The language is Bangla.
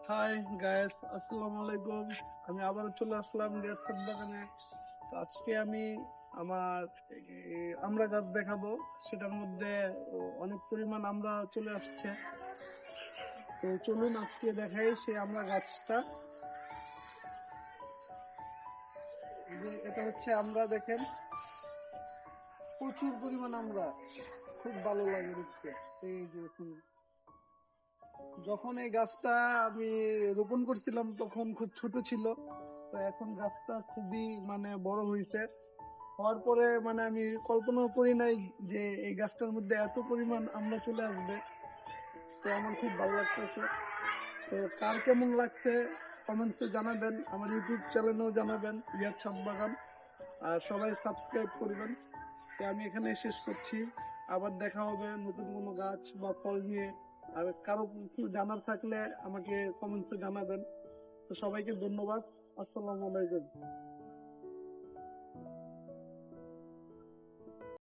হাই গাইস, আসসালামু আলাইকুম। আমি আবারও চলে আসলাম রিয়াদ ছাদ বাগানে। তো আজকে আমি আমার আমড়া গাছ দেখাবো। সেটার মধ্যে অনেক পরিমাণ আমড়া চলে আসছে। তো চলুন আজকে দেখাই সেই আমড়া গাছটা। এটা হচ্ছে আমড়া, দেখেন প্রচুর পরিমাণ আমড়া, খুব ভালো লাগে দেখতে। এই যে দেখুন, যখন এই গাছটা আমি রোপণ করছিলাম তখন খুব ছোট ছিল। তো এখন গাছটা খুবই বড় হয়েছে। হওয়ার পরে আমি কল্পনাও করি নাই যে এই গাছটার মধ্যে এত পরিমাণ আমরা চলে আসবে। তো আমার খুব ভালো লাগতেছে। তো কার কেমন লাগছে কমেন্টসে জানাবেন, আমার ইউটিউব চ্যানেলেও জানাবেন, রিয়াদ ছাদ বাগান। আর সবাই সাবস্ক্রাইব করবেন। তো আমি এখানে শেষ করছি। আবার দেখা হবে নতুন কোনো গাছ বা ফল নিয়ে। আর কারো কিছু জানার থাকলে আমাকে কমেন্টসে জানাবেন। তো সবাইকে ধন্যবাদ। আসসালামু আলাইকুম।